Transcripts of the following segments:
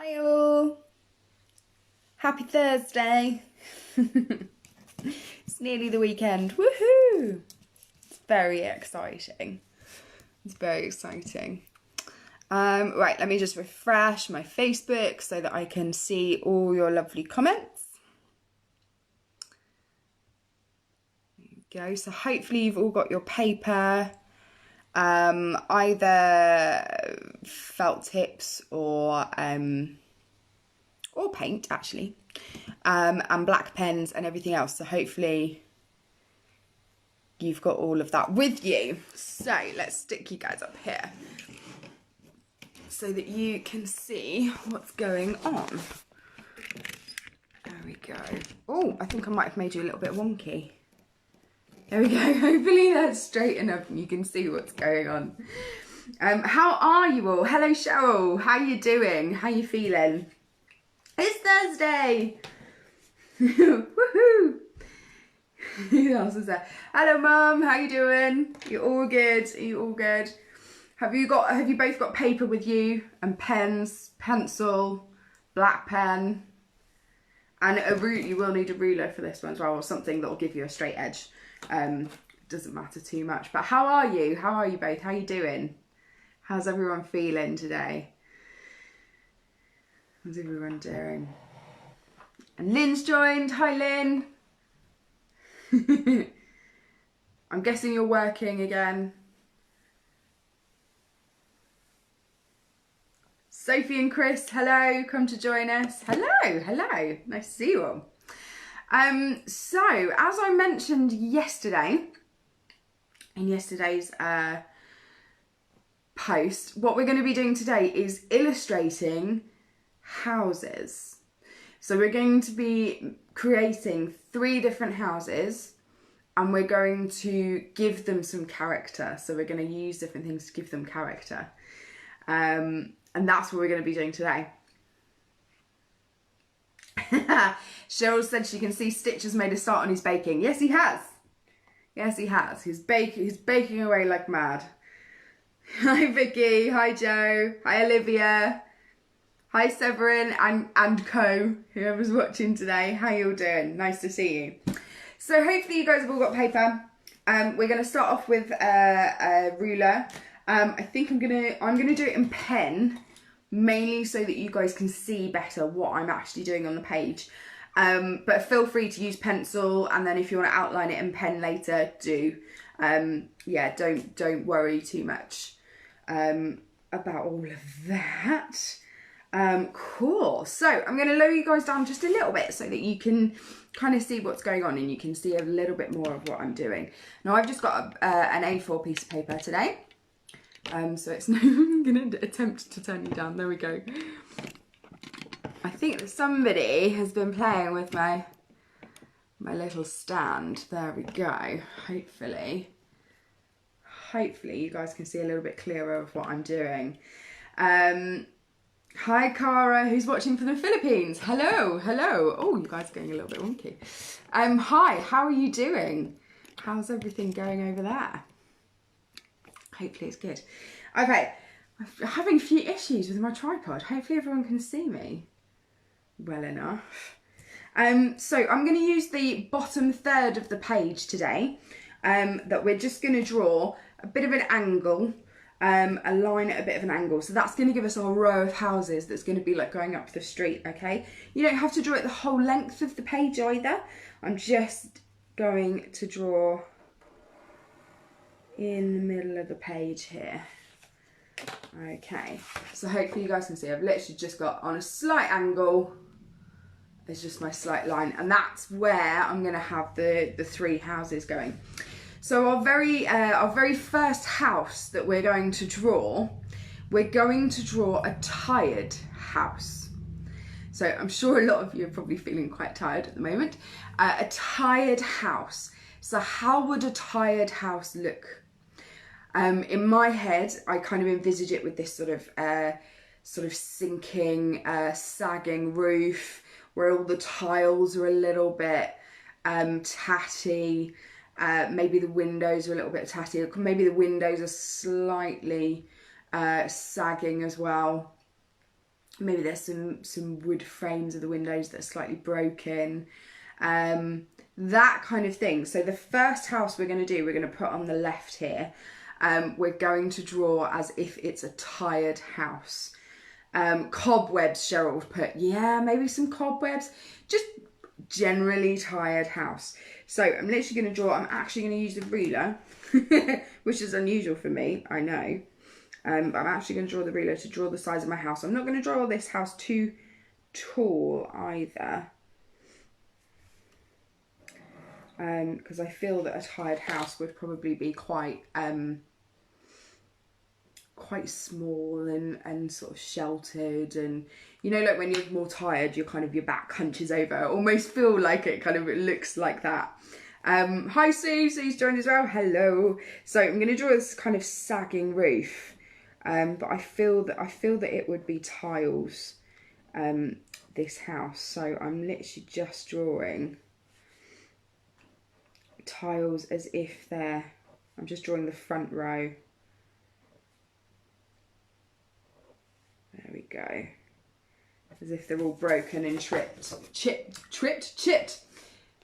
Hi all! Happy Thursday! It's nearly the weekend. Woohoo! It's very exciting. It's very exciting. Right, let me just refresh my Facebook so that I can see all your lovely comments. There you go. So hopefully you've all got your paper, either felt tips or paint actually, and black pens and everything else. So hopefully you've got all of that with you. So let's stick you guys up here so that you can see what's going on. There we go. Oh, I think I might have made you a little bit wonky. There we go. Hopefully that's straight enough and you can see what's going on. How are you all? Hello Cheryl, how you doing? How you feeling? It's Thursday! Woohoo! Who else is there? Hello Mum, how you doing? You all good? Are you all good? Have you both got paper with you? And pens, pencil, black pen, and a ruler. You will need a ruler for this one as well, or something that will give you a straight edge. Doesn't matter too much. But how are you? How are you both? How you doing? How's everyone feeling today? How's everyone doing? And Lynn's joined. Hi Lynn. I'm guessing you're working again. Sophie and Chris, hello, come to join us. Hello, nice to see you all. So, as I mentioned yesterday, in yesterday's post, what we're going to be doing today is illustrating houses. So we're going to be creating 3 different houses and we're going to give them some character. So we're going to use different things to give them character. And that's what we're going to be doing today. Cheryl said she can see Stitch has made a start on his baking. Yes, he has. Yes, he has. He's baking away like mad. Hi, Vicky. Hi, Joe. Hi, Olivia. Hi, Severin and co. Whoever's watching today. How you all doing? Nice to see you. So hopefully you guys have all got paper. We're going to start off with a ruler. I think I'm gonna do it in pen, mainly so that you guys can see better what I'm actually doing on the page. But feel free to use pencil, and then if you want to outline it in pen later, do. Yeah, don't worry too much about all of that. Cool. So I'm going to lower you guys down just a little bit so that you can kind of see what's going on and you can see a little bit more of what I'm doing. Now I've just got an A4 piece of paper today. So it's I'm going to attempt to turn you down. There we go. I think that somebody has been playing with my little stand. There we go. Hopefully you guys can see a little bit clearer of what I'm doing. Hi Cara, who's watching from the Philippines. Hello. Oh, you guys are getting a little bit wonky. Hi, how are you doing? How's everything going over there? Hopefully it's good. Okay, I'm having a few issues with my tripod. Hopefully everyone can see me well enough. So I'm going to use the bottom third of the page today, that we're just going to draw a bit of an angle, a line at a bit of an angle. So that's going to give us our row of houses that's going to be like going up the street, okay? You don't have to draw it the whole length of the page either. I'm just going to draw in the middle of the page here. Okay, so hopefully you guys can see I've literally just got on a slight angle. It's just my slight line, and that's where I'm going to have the 3 houses going. So our very first house that we're going to draw, we're going to draw a tired house. So I'm sure a lot of you are probably feeling quite tired at the moment. A tired house. So how would a tired house look? In my head, I kind of envisage it with this sort of sinking, sagging roof, where all the tiles are a little bit tatty. Maybe the windows are a little bit tatty. Maybe the windows are slightly sagging as well. Maybe there's some wood frames of the windows that are slightly broken. That kind of thing. So the first house we're going to do, we're going to put on the left here. We're going to draw as if it's a tired house. Cobwebs, Cheryl put. Yeah, maybe some cobwebs. Just generally tired house. So I'm literally going to draw. I'm actually going to use the ruler, which is unusual for me, I know. But I'm actually going to draw the ruler to draw the size of my house. I'm not going to draw this house too tall either. Because I feel that a tired house would probably be quite small and sort of sheltered, and you know, like when you're more tired, you're kind of, your back hunches over. I almost feel like it looks like that. Hi Sue, Sue's joined as well. Hello. So I'm going to draw this kind of sagging roof, but I feel that it would be tiles, this house. So I'm literally just drawing tiles as if I'm just drawing the front row. There we go. As if they're all broken and chipped.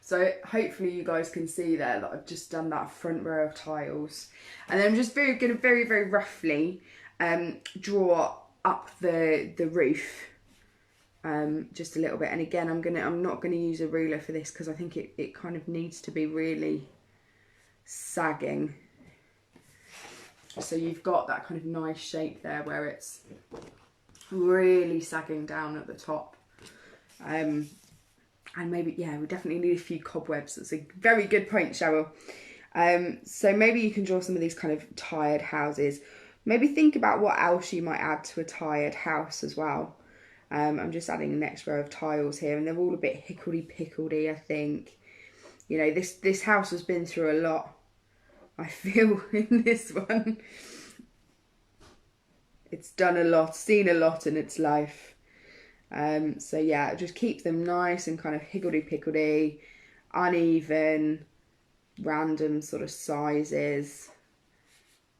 So hopefully you guys can see there that I've just done that front row of tiles. And then I'm just going to very roughly draw up the roof. Just a little bit, and again I'm not going to use a ruler for this because I think it kind of needs to be really sagging, so you've got that kind of nice shape there where it's really sagging down at the top. And maybe, yeah, we definitely need a few cobwebs. That's a very good point, Cheryl. So maybe you can draw some of these kind of tired houses. Maybe think about what else you might add to a tired house as well. I'm just adding the next row of tiles here, and they're all a bit hickledy-pickledy, I think. You know, this house has been through a lot, I feel, in this one. It's done a lot, seen a lot in its life. So yeah, just keep them nice and kind of higgledy-pickledy, uneven, random sort of sizes.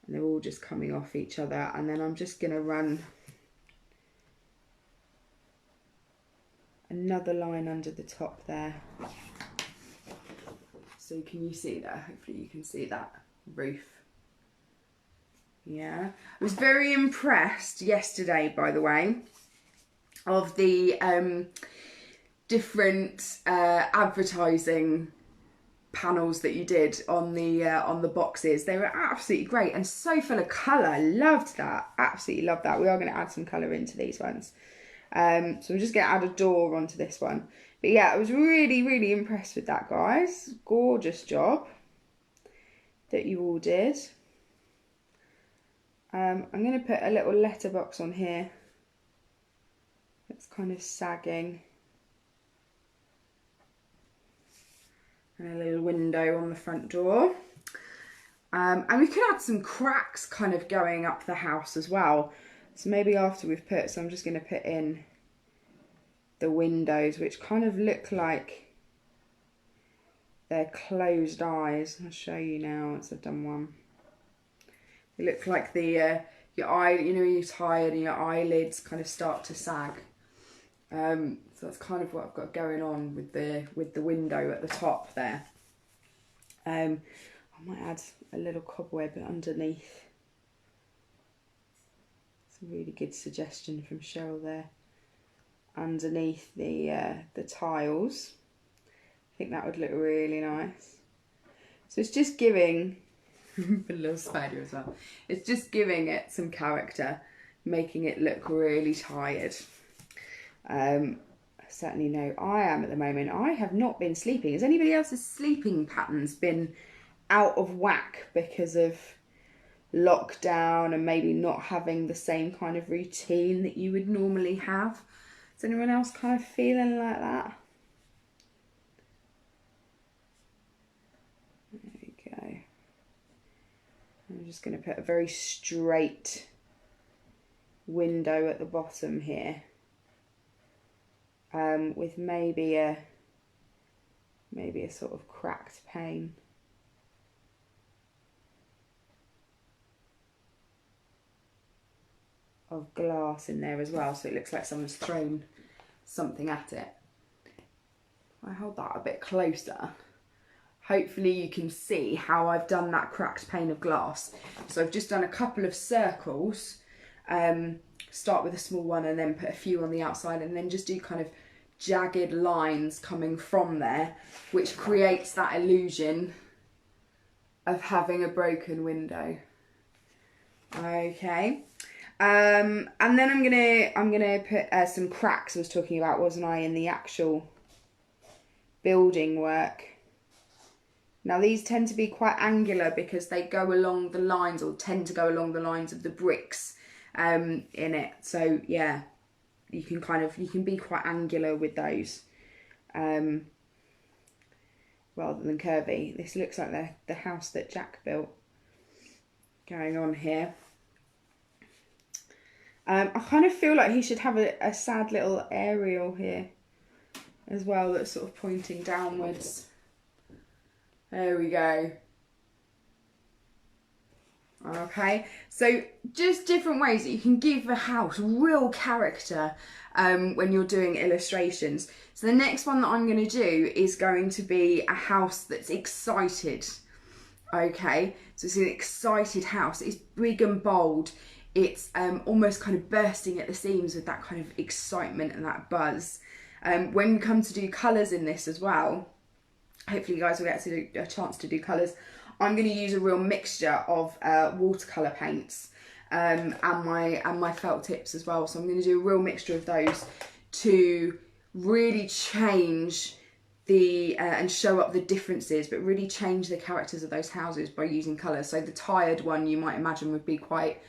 And they're all just coming off each other. And then I'm just going to run another line under the top there. So can you see that? Hopefully you can see that roof. Yeah. I was very impressed yesterday, by the way, of the different advertising panels that you did on the boxes. They were absolutely great and so full of colour. Loved that. Absolutely loved that. We are going to add some colour into these ones. So we're just going to add a door onto this one. But yeah, I was really impressed with that, guys. Gorgeous job that you all did. I'm going to put a little letterbox on here. It's kind of sagging. And a little window on the front door. And we could add some cracks kind of going up the house as well. So maybe after we've put, so I'm just going to put in the windows, which kind of look like they're closed eyes. I'll show you now once I've done one. They look like the your eye, you know, you're tired and your eyelids kind of start to sag. So that's kind of what I've got going on with the window at the top there. I might add a little cobweb underneath. It's a really good suggestion from Cheryl there. Underneath the tiles. I think that would look really nice. So it's just giving a little spider as well. It's just giving it some character, making it look really tired. I certainly know I am at the moment. I have not been sleeping. Has anybody else's sleeping patterns been out of whack because of lockdown and maybe not having the same kind of routine that you would normally have? Is anyone else kind of feeling like that? There we go. I'm just going to put a very straight window at the bottom here, with maybe a sort of cracked pane. of glass in there as well, so it looks like someone's thrown something at it. I hold that a bit closer. Hopefully you can see how I've done that cracked pane of glass. So I've just done a couple of circles, start with a small one and then put a few on the outside, and then just do kind of jagged lines coming from there, which creates that illusion of having a broken window. Okay, and then I'm gonna put some cracks I was talking about, wasn't I, in the actual building work. Now these tend to be quite angular because they go along the lines, or tend to go along the lines of the bricks in it. So yeah, you can be quite angular with those rather than curvy. This looks like the house that Jack built going on here. I kind of feel like he should have a sad little aerial here as well that's sort of pointing downwards. There we go. Okay, so just different ways that you can give a house real character when you're doing illustrations. So the next one that I'm going to do is going to be a house that's excited. Okay, so it's an excited house. It's big and bold. It's almost kind of bursting at the seams with that kind of excitement and that buzz. When we come to do colours in this as well, hopefully you guys will get to do a chance to do colours. I'm going to use a real mixture of watercolour paints and my felt tips as well. So I'm going to do a real mixture of those to really change the and show up the differences, but really change the characters of those houses by using colour. So the tired one you might imagine would be quite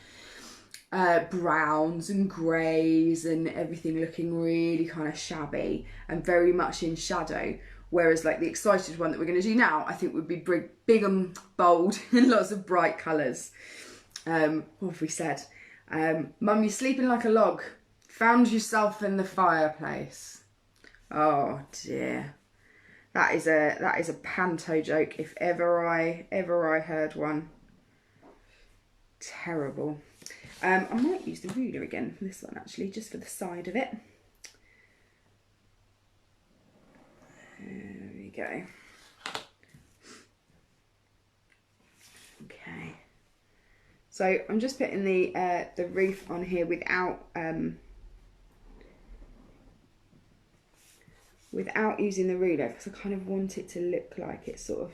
browns and greys and everything looking really kind of shabby and very much in shadow. Whereas like the excited one that we're going to do now, I think would be big and bold and lots of bright colours. What have we said? Mum, you're sleeping like a log. Found yourself in the fireplace. Oh dear. That is a panto joke if ever I heard one. Terrible. I might use the ruler again for this one actually, just for the side of it. There we go. Okay. So I'm just putting the roof on here without using the ruler, because I kind of want it to look like it's sort of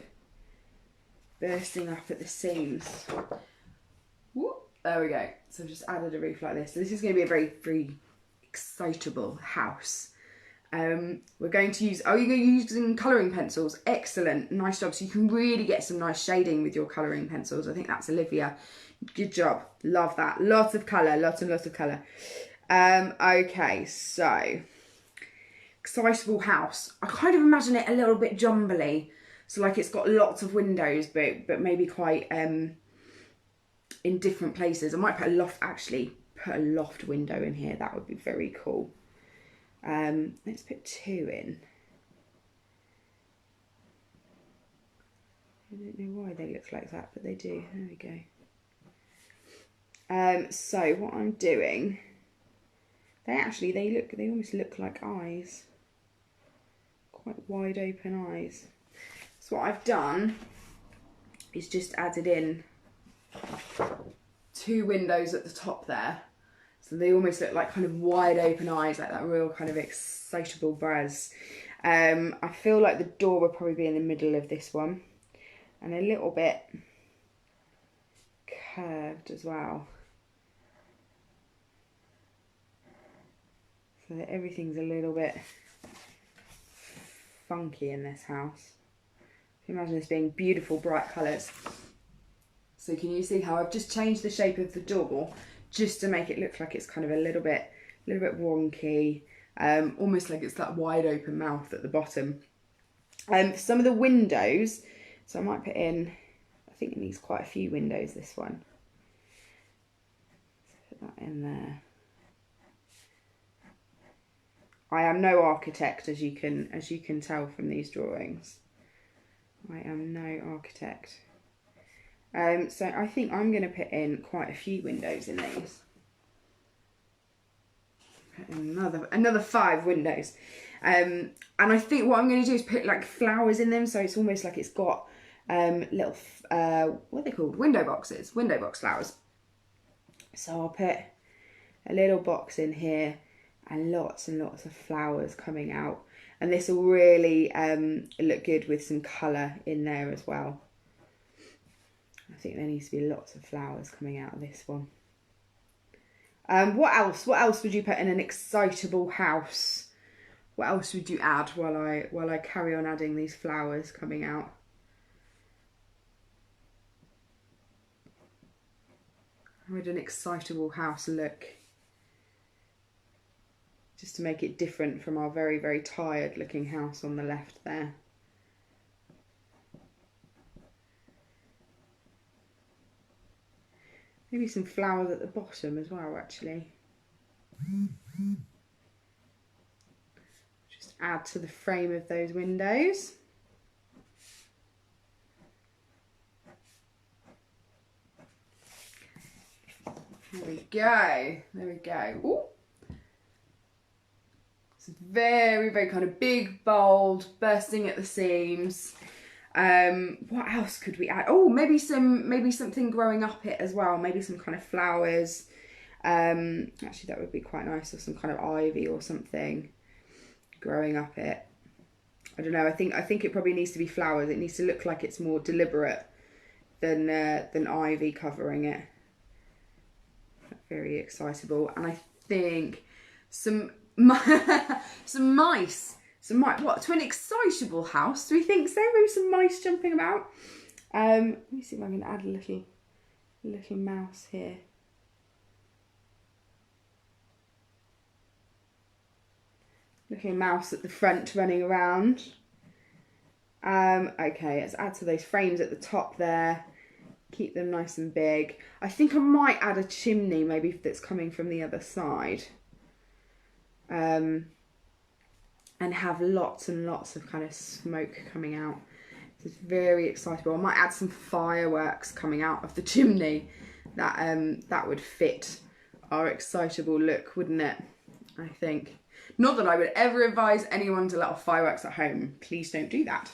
bursting up at the seams. Whoop, there we go. So I've just added a roof like this. So this is going to be a very, very excitable house. We're going to use, oh, you're going to use using colouring pencils. Excellent, nice job. So you can really get some nice shading with your colouring pencils. I think that's Olivia. Good job, love that. Lots of colour, lots and lots of colour. Okay, so excitable house. I kind of imagine it a little bit jumbly. So like it's got lots of windows, but maybe quite in different places. I might put a loft window in here. That would be very cool. Let's put 2 in. I don't know why they look like that, but they do. There we go. So what I'm doing, they almost look like eyes. Quite wide open eyes. So what I've done is just added in 2 windows at the top there. So they almost look like kind of wide open eyes, like that real kind of excitable buzz. I feel like the door will probably be in the middle of this one. And a little bit curved as well. So that everything's a little bit funky in this house. Imagine this being beautiful bright colours. So can you see how I've just changed the shape of the door just to make it look like it's kind of a little bit wonky, almost like it's that wide open mouth at the bottom. Some of the windows, so I might put in, I think it needs quite a few windows, this one. Let's put that in there. I am no architect, as you can tell from these drawings. I am no architect. So I think I'm going to put in quite a few windows in these. Another 5 windows. And I think what I'm going to do is put like flowers in them, so it's almost like it's got little what are they called, window box flowers. So I'll put a little box in here and lots of flowers coming out, and this will really look good with some colour in there as well. I think there needs to be lots of flowers coming out of this one. What else would you put in an excitable house? What else would you add while I carry on adding these flowers coming out? How would an excitable house look? Just to make it different from our very, very tired looking house on the left there. Maybe some flowers at the bottom as well, actually. Just add to the frame of those windows. There we go. There we go. Ooh. It's very, very kind of big, bold, bursting at the seams. What else could we add? Oh, maybe something growing up it as well. Maybe some kind of flowers. Actually, that would be quite nice, or some kind of ivy or something growing up it. I don't know. I think it probably needs to be flowers. It needs to look like it's more deliberate than ivy covering it. Very excitable, and I think some mice. What, to an excitable house? Do we think so? Maybe some mice jumping about. Let me see if I can add a little mouse here. Little mouse at the front running around. Okay, let's add to those frames at the top there. Keep them nice and big. I think I might add a chimney, maybe if that's coming from the other side. And have lots and lots of kind of smoke coming out. It's very excitable. I might add some fireworks coming out of the chimney. That would fit our excitable look, wouldn't it? I think. Not that I would ever advise anyone to let off fireworks at home. Please don't do that.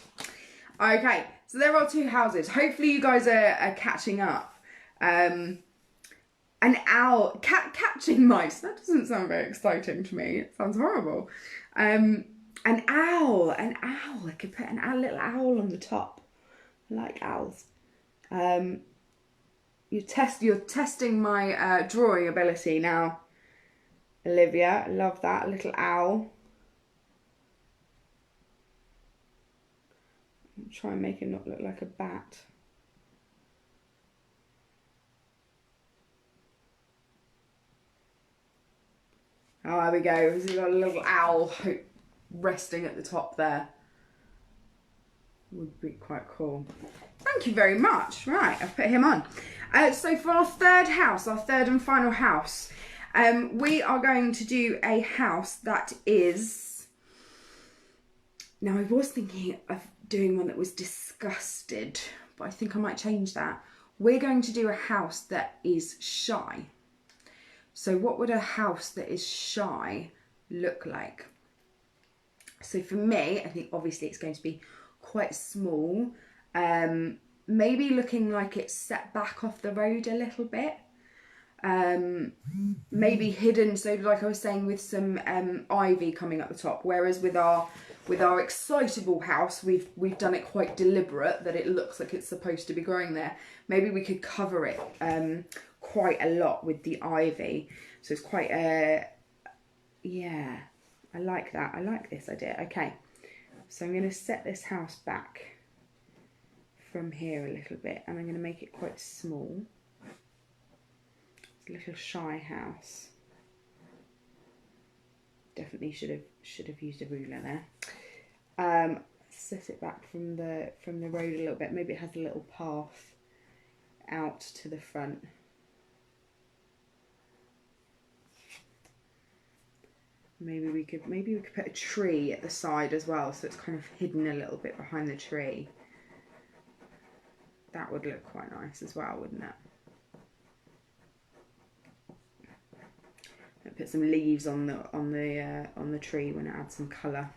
Okay, so there are 2 houses. Hopefully you guys are catching up. An owl, catching mice. That doesn't sound very exciting to me. It sounds horrible. An owl. I could put a little owl on the top. I like owls. You're testing my drawing ability now, Olivia. I love that. A little owl. I'll try and make it not look like a bat. Oh, there we go. We've got a little owl resting at the top there. Would be quite cool. Thank you very much. Right, I've put him on. So for our third house, our third and final house, we are going to do a house that is... Now, I was thinking of doing one that was disgusted, but I think I might change that. We're going to do a house that is shy. So what would a house that is shy look like? So for me, I think obviously it's going to be quite small. Maybe looking like it's set back off the road a little bit. Maybe hidden, so like I was saying, with some ivy coming up the top. Whereas with our excitable house, we've done it quite deliberate, that it looks like it's supposed to be growing there. Maybe we could cover it quite a lot with the ivy. So it's quite a, yeah, I like that. I like this idea. Okay, so I'm going to set this house back from here a little bit, and I'm going to make it quite small. It's a little shy house. Definitely should have used a ruler there. Set it back from the road a little bit. Maybe it has a little path out to the front. Maybe we could put a tree at the side as well, so it's kind of hidden a little bit behind the tree. That would look quite nice as well, wouldn't it? Put put some leaves on the tree when it adds some colour.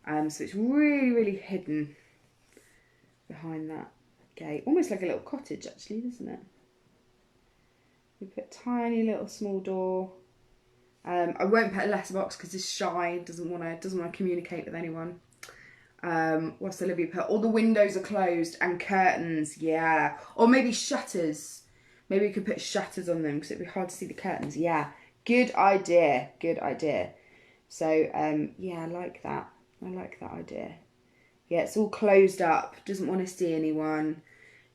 So it's really, really hidden behind that gate, almost like a little cottage actually, doesn't it? We put a tiny little small door. I won't put a letterbox because it's shy, doesn't want to communicate with anyone. What's Olivia put? All the windows are closed and curtains, yeah. Or maybe shutters. Maybe we could put shutters on them because it'd be hard to see the curtains. Yeah, good idea, good idea. So, yeah, I like that. I like that idea. Yeah, it's all closed up, doesn't want to see anyone,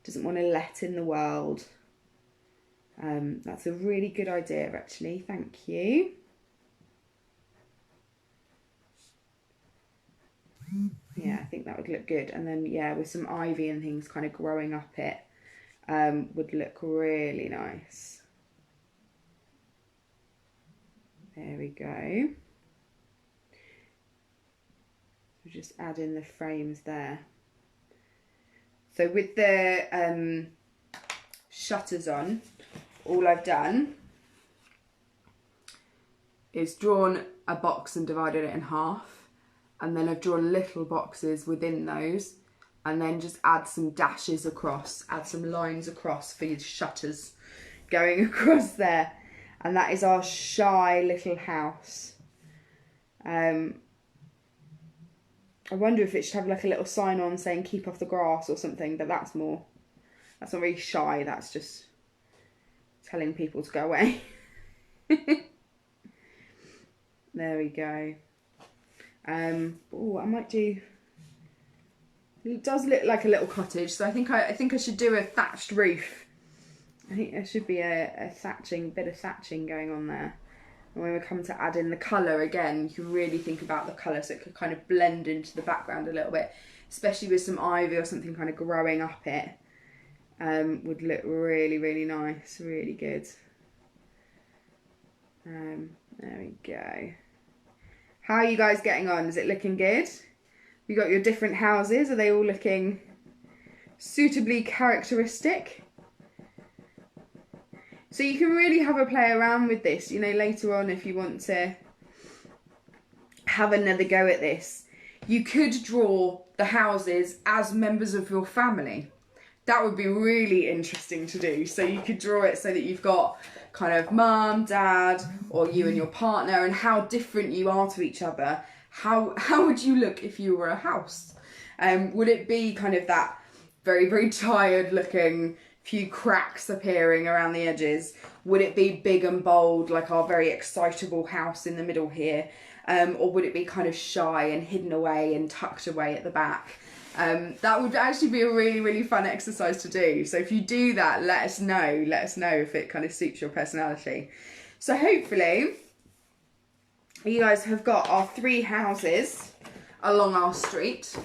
doesn't want to let in the world. That's a really good idea, actually. Thank you. Yeah, I think that would look good. And then, yeah, with some ivy and things kind of growing up it, would look really nice. There we go. We'll just add in the frames there. So with the shutters on, all I've done is drawn a box and divided it in half. And then I've drawn little boxes within those, and then just add some dashes across, add some lines across for your shutters going across there. And that is our shy little house. I wonder if it should have like a little sign on saying keep off the grass or something, but that's not really shy, that's just telling people to go away. There we go. Oh, I might do. It does look like a little cottage, so I think I should do a thatched roof. I think there should be a bit of thatching going on there. And when we come to add in the colour again, you can really think about the colour so it could kind of blend into the background a little bit, especially with some ivy or something kind of growing up it. Would look really, really nice, really good. There we go. How are you guys getting on? Is it looking good? You got your different houses. Are they all looking suitably characteristic? So you can really have a play around with this, you know, later on if you want to have another go at this. You could draw the houses as members of your family. That would be really interesting to do. So you could draw it so that you've got kind of mum, dad, or you and your partner, and how different you are to each other. How would you look if you were a house? Would it be kind of that very, very tired looking, few cracks appearing around the edges? Would it be big and bold like our very excitable house in the middle here? Or would it be kind of shy and hidden away and tucked away at the back? That would actually be a really, really fun exercise to do. So if you do that, let us know. Let us know if it kind of suits your personality. So hopefully you guys have got our 3 houses along our street.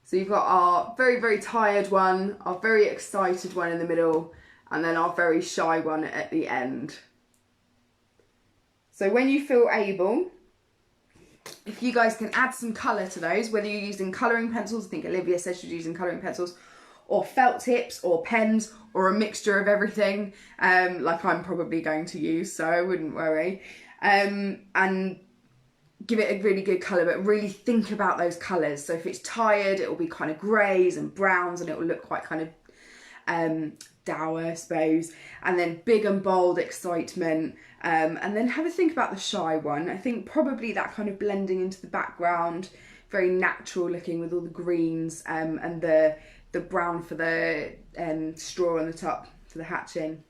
So you've got our very, very tired one, our very excited one in the middle, and then our very shy one at the end. So when you feel able, if you guys can add some colour to those, whether you're using colouring pencils, I think Olivia said she's using colouring pencils, or felt tips, or pens, or a mixture of everything, like I'm probably going to use, so I wouldn't worry. And give it a really good colour, but really think about those colours. So if it's tired, it will be kind of greys and browns, and it will look quite kind of dour, I suppose. And then big and bold excitement. And then have a think about the shy one. I think probably that kind of blending into the background, very natural looking with all the greens, and the brown for the straw on the top for the hatching.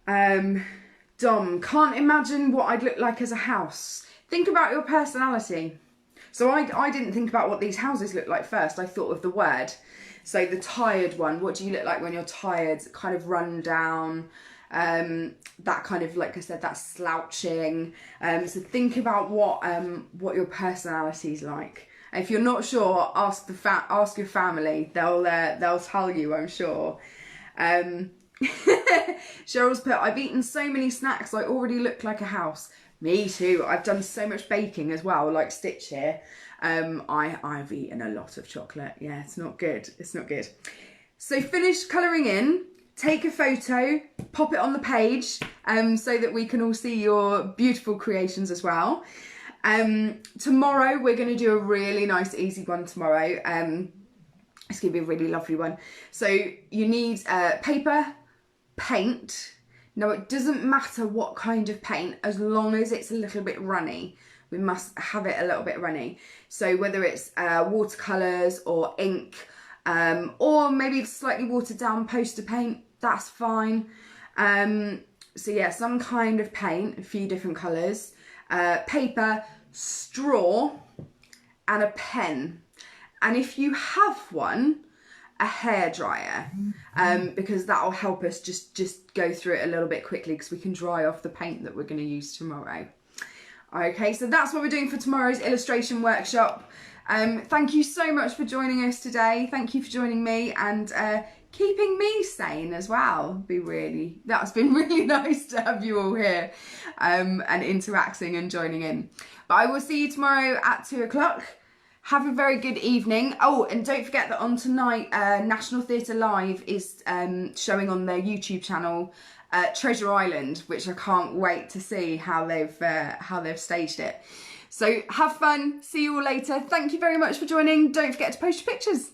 Dom, can't imagine what I'd look like as a house. Think about your personality. So I didn't think about what these houses look like first. I thought of the word. So the tired one, what do you look like when you're tired? Kind of run down, that kind of, like I said, that slouching. So think about what your personality's like. And if you're not sure, ask your family. They'll tell you, I'm sure. Cheryl's put, I've eaten so many snacks, I already look like a house. Me too. I've done so much baking as well, like Stitch here. I've eaten a lot of chocolate. Yeah, it's not good. It's not good. So finish colouring in. take a photo, pop it on the page so that we can all see your beautiful creations as well. Tomorrow we're going to do a really nice easy one tomorrow. It's going to be a really lovely one. So you need paper, paint. Now it doesn't matter what kind of paint, as long as it's a little bit runny. We must have it a little bit runny. So whether it's watercolours or ink, or maybe slightly watered down poster paint, that's fine. So yeah, some kind of paint, a few different colours, paper, straw, and a pen. And if you have one, a hairdryer, because that'll help us just go through it a little bit quickly, because we can dry off the paint that we're going to use tomorrow. Okay, so that's what we're doing for tomorrow's illustration workshop. Thank you so much for joining us today. Thank you for joining me and keeping me sane as well. That's been really nice to have you all here and interacting and joining in. But I will see you tomorrow at 2 o'clock. Have a very good evening. Oh, and don't forget that on tonight, National Theatre Live is showing on their YouTube channel Treasure Island, which I can't wait to see how they've staged it. So have fun. See you all later. Thank you very much for joining. Don't forget to post your pictures.